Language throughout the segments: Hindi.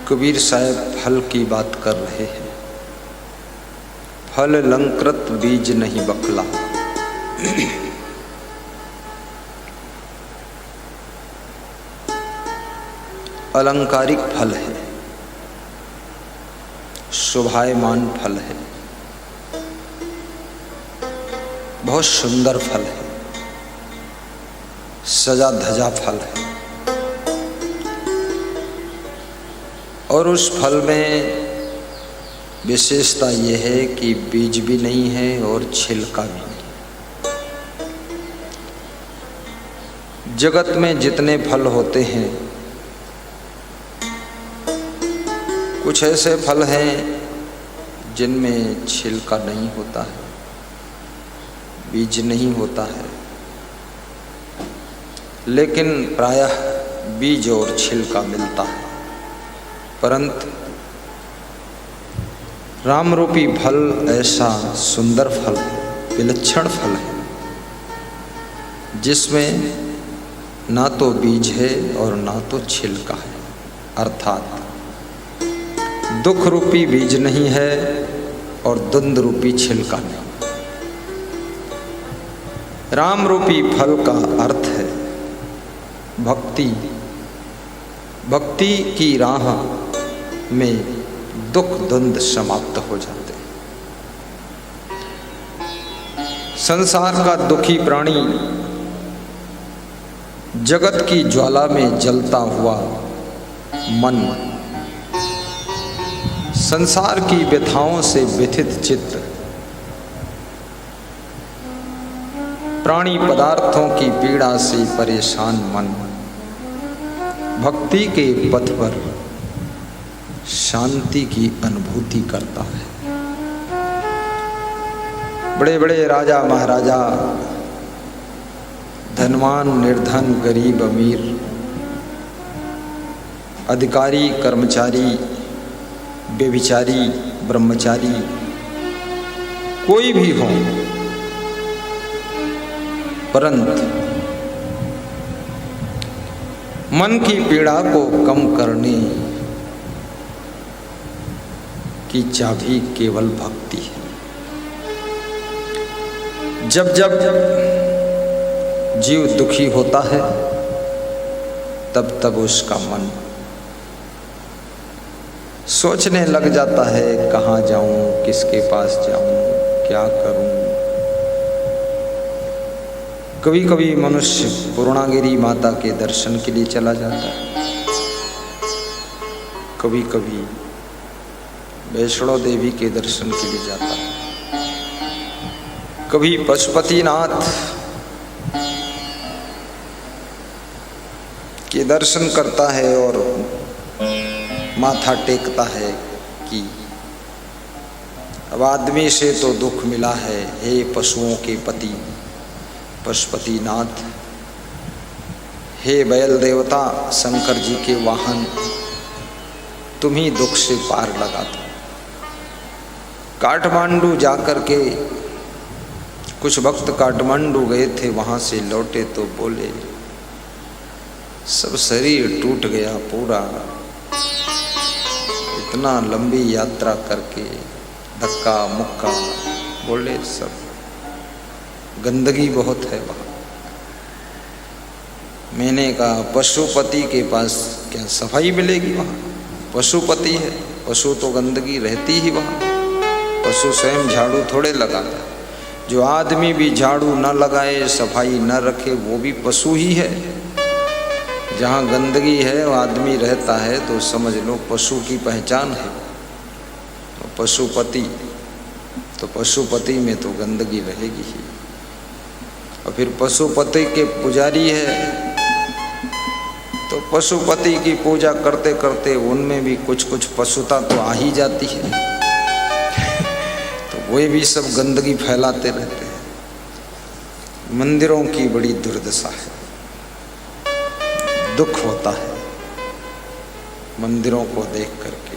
कबीर साहब फल की बात कर रहे हैं। फल लंकृत बीज नहीं बखला। अलंकारिक फल है, शोभायमान फल है, बहुत सुंदर फल है, सजा धजा फल है। और उस फल में विशेषता यह है कि बीज भी नहीं है और छिलका भी नहीं। जगत में जितने फल होते हैं, कुछ ऐसे फल हैं जिनमें छिलका नहीं होता है, बीज नहीं होता है, लेकिन प्रायः बीज और छिलका मिलता है। परंतु राम रूपी फल ऐसा सुंदर फल है, विलक्षण फल है, जिसमें ना तो बीज है और ना तो छिलका है। अर्थात दुख रूपी बीज नहीं है और द्वंद रूपी छिलका नहीं। राम रूपी फल का अर्थ है भक्ति। भक्ति की राह में दुख द्वंद समाप्त हो जाते हैं। संसार का दुखी प्राणी जगत की ज्वाला में जलता हुआ मन, संसार की व्यथाओं से व्यथित चित्त, प्राणी पदार्थों की पीड़ा से परेशान मन भक्ति के पथ पर शांति की अनुभूति करता है। बड़े बड़े राजा महाराजा, धनवान निर्धन, गरीब अमीर, अधिकारी कर्मचारी, व्यभिचारी ब्रह्मचारी, कोई भी हो, परंतु मन की पीड़ा को कम करने की चाबी केवल भक्ति है। जब जब जीव दुखी होता है, तब तब उसका मन सोचने लग जाता है, कहाँ जाऊं, किसके पास जाऊं, क्या करूं। कभी कभी मनुष्य पूर्णागिरी माता के दर्शन के लिए चला जाता है, कभी कभी वैष्णो देवी के दर्शन के लिए जाता है, कभी पशुपतिनाथ के दर्शन करता है और माथा टेकता है कि अब आदमी से तो दुख मिला है, हे पशुओं के पति पशुपतिनाथ, हे बैल देवता शंकर जी के वाहन, तुम ही दुख से पार लगा दो। काठमांडू जाकर के कुछ वक्त काठमांडू गए थे, वहाँ से लौटे तो बोले सब शरीर टूट गया पूरा, इतना लंबी यात्रा करके धक्का मुक्का, बोले सब गंदगी बहुत है वहाँ। मैंने कहा पशुपति के पास क्या सफाई मिलेगी? वहाँ पशुपति है, पशु तो गंदगी रहती ही वहाँ। पशु स्वयं झाड़ू थोड़े लगाता, जो आदमी भी झाड़ू न लगाए, सफाई न रखे, वो भी पशु ही है। जहाँ गंदगी है वो आदमी रहता है तो समझ लो पशु की पहचान है। तो पशुपति, तो पशुपति में तो गंदगी रहेगी ही। और फिर पशुपति के पुजारी है, तो पशुपति की पूजा करते करते उनमें भी कुछ कुछ पशुता तो आ ही जाती है, तो वे भी सब गंदगी फैलाते रहते हैं। मंदिरों की बड़ी दुर्दशा है, दुख होता है मंदिरों को देख करके।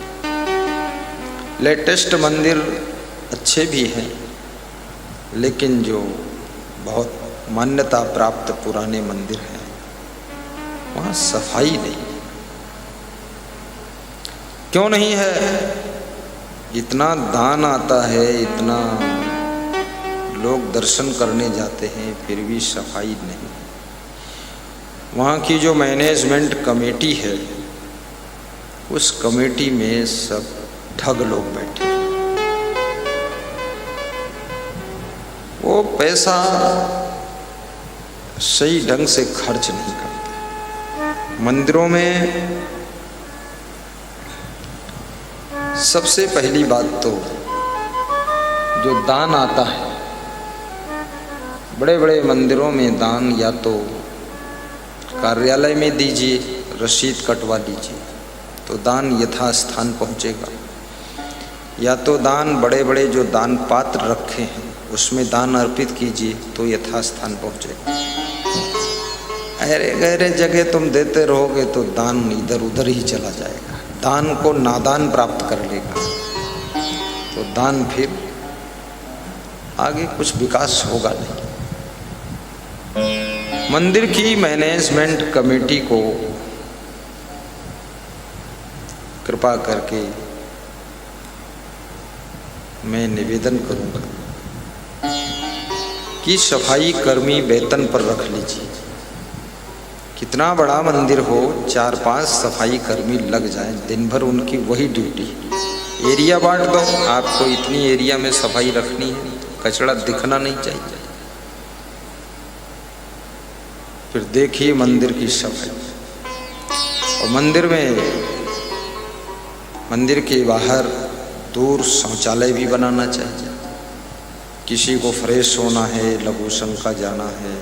लेटेस्ट मंदिर अच्छे भी हैं, लेकिन जो बहुत मान्यता प्राप्त पुराने मंदिर हैं, वहाँ सफाई नहीं। क्यों नहीं है? इतना दान आता है, इतना लोग दर्शन करने जाते हैं, फिर भी सफाई नहीं। वहाँ की जो मैनेजमेंट कमेटी है, उस कमेटी में सब ठग लोग बैठे हैं। वो पैसा सही ढंग से खर्च नहीं करते। मंदिरों में सबसे पहली बात तो जो दान आता है, बड़े बड़े मंदिरों में दान या तो कार्यालय में दीजिए, रसीद कटवा लीजिए तो दान यथास्थान पहुंचेगा, या तो दान बड़े बड़े जो दान पात्र रखे हैं उसमें दान अर्पित कीजिए तो यथास्थान पहुंचेगा। अरे गहरे जगह तुम देते रहोगे तो दान इधर उधर ही चला जाएगा, दान को नादान प्राप्त कर लेगा, तो दान फिर आगे कुछ विकास होगा नहीं। मंदिर की मैनेजमेंट कमेटी को कृपा करके मैं निवेदन करूंगा कि सफाई कर्मी वेतन पर रख लीजिए। कितना बड़ा मंदिर हो, 4-5 सफाई कर्मी लग जाएं, दिन भर उनकी वही ड्यूटी। एरिया बांट दो, आपको इतनी एरिया में सफाई रखनी है, कचरा दिखना नहीं चाहिए। फिर देखिए मंदिर की सफाई। और मंदिर के बाहर दूर शौचालय भी बनाना चाहिए। किसी को फ्रेश होना है, लघु शंका जाना है,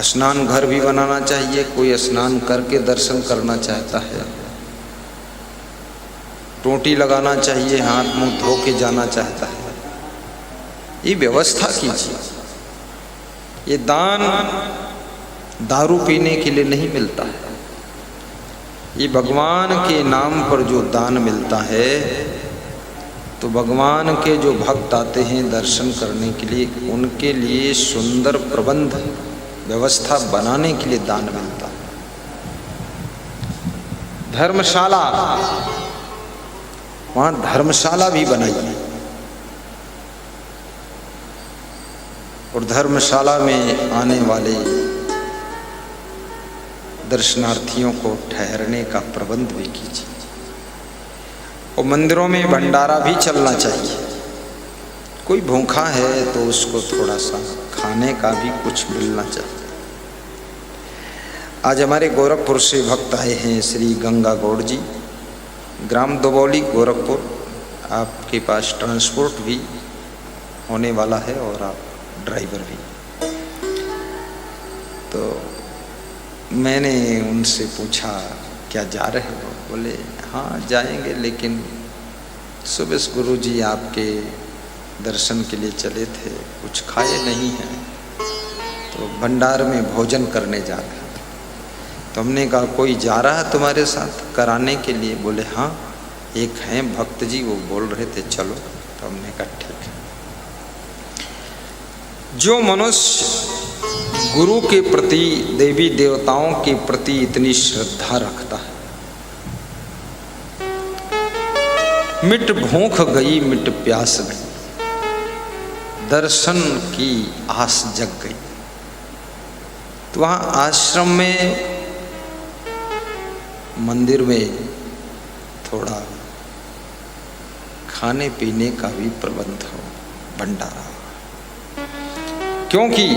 स्नान घर भी बनाना चाहिए। कोई स्नान करके दर्शन करना चाहता है, टोटी लगाना चाहिए, हाथ मुंह धो के जाना चाहता है, ये व्यवस्था कीजिए। ये दान दारू पीने के लिए नहीं मिलता है, ये भगवान के नाम पर जो दान मिलता है, तो भगवान के जो भक्त आते हैं दर्शन करने के लिए, उनके लिए सुंदर प्रबंध व्यवस्था बनाने के लिए दान मिलता है। धर्मशाला, वहाँ धर्मशाला भी बनाई और धर्मशाला में आने वाले दर्शनार्थियों को ठहरने का प्रबंध भी कीजिए। और मंदिरों में भंडारा भी चलना चाहिए। कोई भूखा है तो उसको थोड़ा सा खाने का भी कुछ मिलना चाहिए। आज हमारे गोरखपुर से भक्त आए हैं श्री गंगा गौड़ जी, ग्राम दुबौली गोरखपुर। आपके पास ट्रांसपोर्ट भी होने वाला है और आप ड्राइवर भी। तो मैंने उनसे पूछा क्या जा रहे हो? बोले हाँ जाएंगे, लेकिन सुबह गुरुजी आपके दर्शन के लिए चले थे, कुछ खाए नहीं हैं, तो भंडार में भोजन करने जा रहे थे। तो हमने कहा कोई जा रहा है तुम्हारे साथ कराने के लिए? बोले हाँ एक हैं भक्त जी, वो बोल रहे थे चलो। तो हमने कहा ठीक है। जो मनुष्य गुरु के प्रति, देवी देवताओं के प्रति इतनी श्रद्धा रखता है, मिट भूख गई मिट प्यास गई, दर्शन की आस जग गई। तो वहाँ आश्रम में, मंदिर में थोड़ा खाने पीने का भी प्रबंध हो, भंडारा। क्योंकि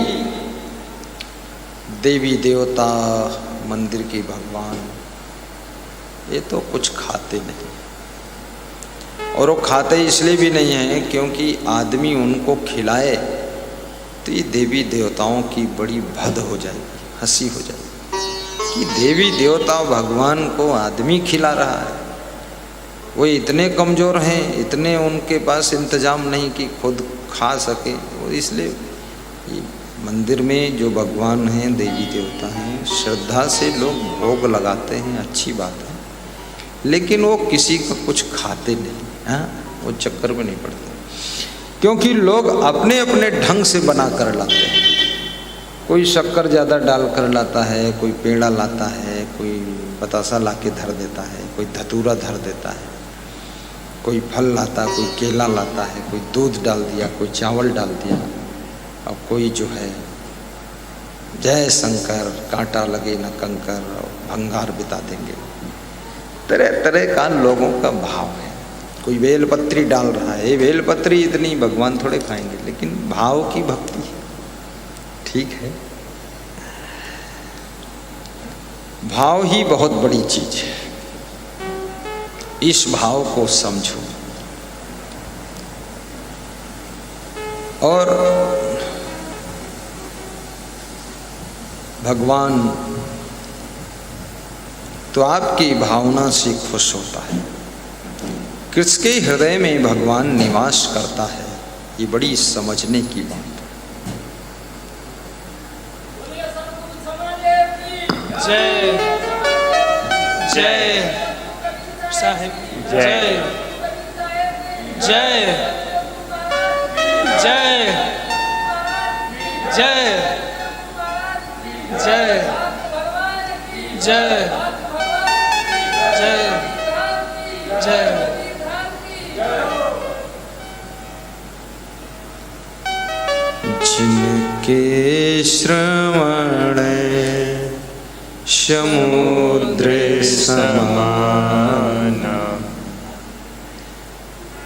देवी देवता, मंदिर के भगवान, ये तो कुछ खाते नहीं। और वो खाते इसलिए भी नहीं हैं क्योंकि आदमी उनको खिलाए तो ये देवी देवताओं की बड़ी भद हो जाएगी, हंसी हो जाएगी कि देवी देवता भगवान को आदमी खिला रहा है। वो इतने कमज़ोर हैं, इतने उनके पास इंतजाम नहीं कि खुद खा सके। वो इसलिए मंदिर में जो भगवान हैं, देवी देवता हैं, श्रद्धा से लोग भोग लगाते हैं, अच्छी बात है, लेकिन वो किसी का कुछ खाते नहीं। हाँ, वो चक्कर में नहीं पड़ते, क्योंकि लोग अपने अपने ढंग से बना कर लाते हैं। कोई शक्कर ज़्यादा डाल कर लाता है, कोई पेड़ा लाता है, कोई बतासा ला के धर देता है, कोई धतूरा धर देता है, कोई फल लाता, कोई केला लाता है, कोई दूध डाल दिया, कोई चावल डाल दिया, और कोई जो है जय शंकर, कांटा लगे न कंकर, और भंगार बिता देंगे। तरह तरह का लोगों का भाव है। कोई बेलपत्री डाल रहा है, ये बेलपत्री इतनी भगवान थोड़े खाएंगे, लेकिन भाव की भक्ति है। ठीक है, भाव ही बहुत बड़ी चीज है। इस भाव को समझो। और भगवान तो आपकी भावना से खुश होता है। किसके हृदय में भगवान निवास करता है, ये बड़ी समझने की बात है। जय जय साहिब, जय जय जय जय जय जय जय जय। जिनके श्रवण समुद्र समान,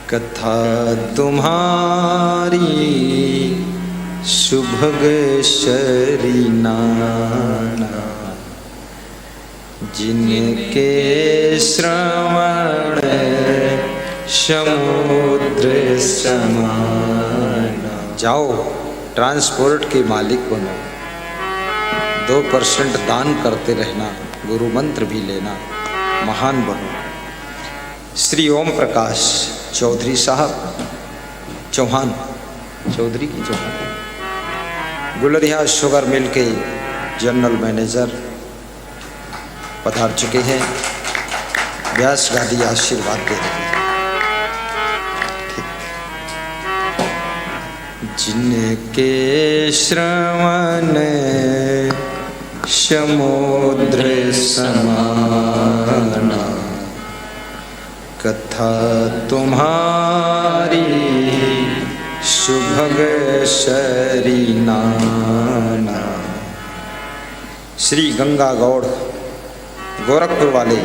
कथा तुम्हारी सुभग शरीनाना। जिनके श्रवण समुद्र समान। जाओ ट्रांसपोर्ट के मालिक बनो, 2% दान करते रहना, गुरु मंत्र भी लेना, महान बनो। श्री ओम प्रकाश चौधरी साहब, चौहान, चौधरी की चौहान, गुलरिया शुगर मिल के जनरल मैनेजर पधार चुके हैं। व्यास गादी आशीर्वाद दे रही है। जिनके श्रवण समुद्र समाना, कथा तुम्हारी सुभग शरीनाना। श्री गंगा गौड़ गोरखपुर वाले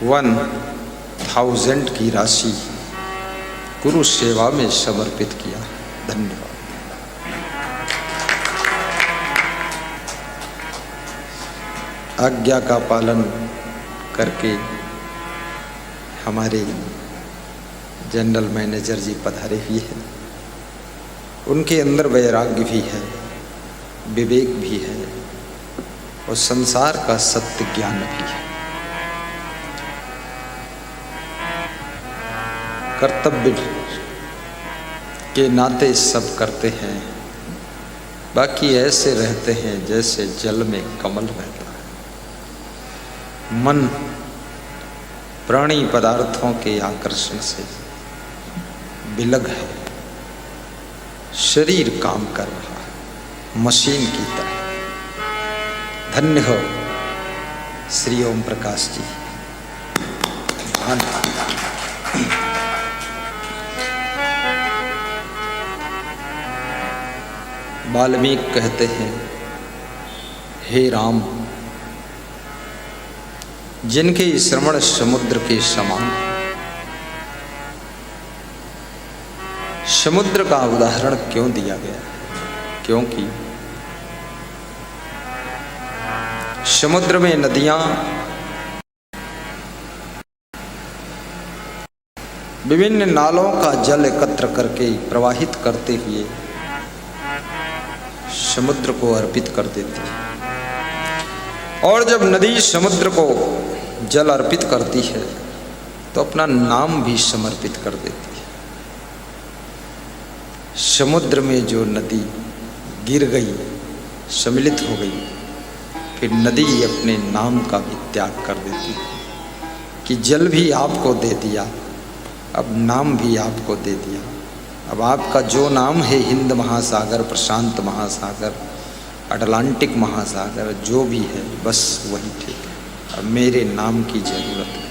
1000 की राशि गुरु सेवा में समर्पित किया। धन्यवाद। आज्ञा का पालन करके हमारे जनरल मैनेजर जी पधारे हुए हैं। उनके अंदर वैराग्य भी है, विवेक भी है, और संसार का सत्य ज्ञान भी है। कर्तव्य के नाते सब करते हैं, बाकी ऐसे रहते हैं जैसे जल में कमल रहता है। मन प्राणी पदार्थों के आकर्षण से विलग है, शरीर काम कर रहा है मशीन की तरह। धन्य हो श्री ओम प्रकाश जी। वाल्मीकि कहते हैं, हे राम, जिनके श्रवण समुद्र के समान। समुद्र का उदाहरण क्यों दिया गया? क्योंकि समुद्र में नदियां विभिन्न नालों का जल एकत्र करके प्रवाहित करते हुए समुद्र को अर्पित कर देती है। और जब नदी समुद्र को जल अर्पित करती है तो अपना नाम भी समर्पित कर देती है। समुद्र में जो नदी गिर गई, सम्मिलित हो गई, फिर नदी अपने नाम का भी त्याग कर देती है कि जल भी आपको दे दिया, अब नाम भी आपको दे दिया। अब आपका जो नाम है हिंद महासागर, प्रशांत महासागर, अटलांटिक महासागर जो भी है बस वही ठीक है, अब मेरे नाम की जरूरत है।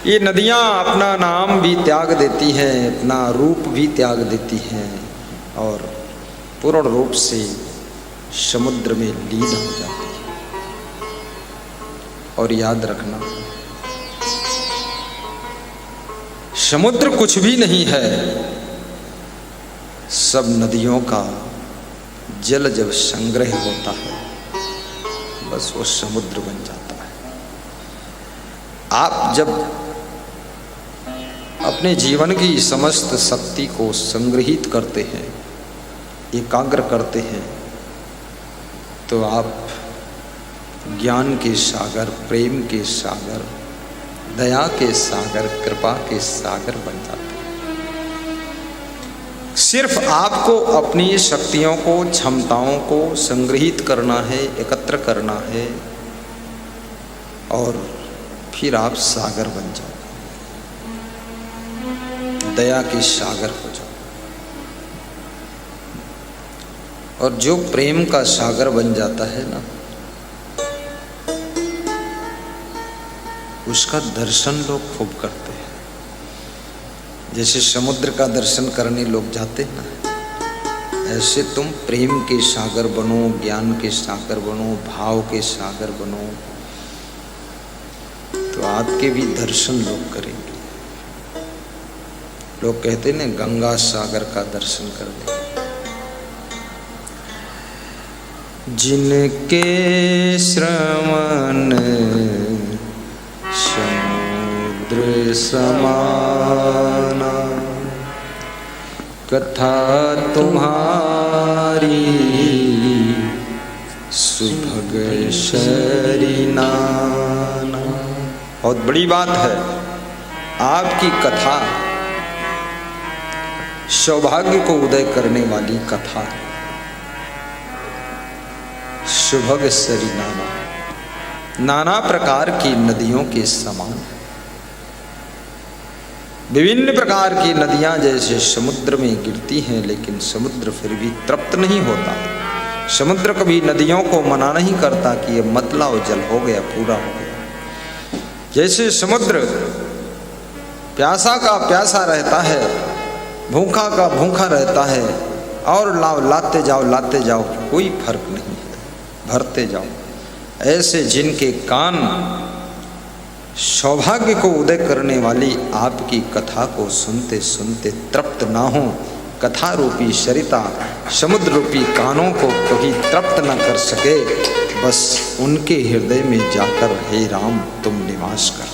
ये नदियाँ अपना नाम भी त्याग देती हैं, अपना रूप भी त्याग देती हैं और पूर्ण रूप से समुद्र में लीन हो जाती है। और याद रखना, समुद्र कुछ भी नहीं है, सब नदियों का जल जब संग्रह होता है बस वो समुद्र बन जाता है। आप जब अपने जीवन की समस्त शक्ति को संग्रहित करते हैं, एकाग्र करते हैं, तो आप ज्ञान के सागर, प्रेम के सागर, दया के सागर, कृपा के सागर बन जाते हैं। सिर्फ आपको अपनी शक्तियों को, क्षमताओं को संग्रहित करना है, एकत्र करना है और फिर आप सागर बन जाओ, दया के सागर हो जाओ। और जो प्रेम का सागर बन जाता है ना, उसका दर्शन लोग खूब करते हैं। जैसे समुद्र का दर्शन करने लोग जाते हैं ना, ऐसे तुम प्रेम के सागर बनो, ज्ञान के सागर बनो, भाव के सागर बनो, तो आपके भी दर्शन लोग करेंगे। लोग कहते हैं गंगा सागर का दर्शन कर दे। जिनके श्रवण समुद्र समाना, कथा तुम्हारी सुभग शरीनाना। बहुत बड़ी बात है, आपकी कथा सौभाग्य को उदय करने वाली कथा, सुभग शरीनाना, नाना प्रकार की नदियों के समान है। विभिन्न प्रकार की नदियां जैसे समुद्र में गिरती हैं, लेकिन समुद्र फिर भी तृप्त नहीं होता। समुद्र कभी नदियों को मना नहीं करता कि ये मत लाओ, जल हो गया, पूरा हो गया। जैसे समुद्र प्यासा का प्यासा रहता है, भूखा का भूखा रहता है, और लाओ, लाते जाओ, कोई फर्क नहीं है, भरते जाओ। ऐसे जिनके कान सौभाग्य को उदय करने वाली आपकी कथा को सुनते सुनते तृप्त ना हो, कथा रूपी सरिता समुद्र रूपी कानों को कभी तृप्त न कर सके, बस उनके हृदय में जाकर हे राम तुम निवास कर।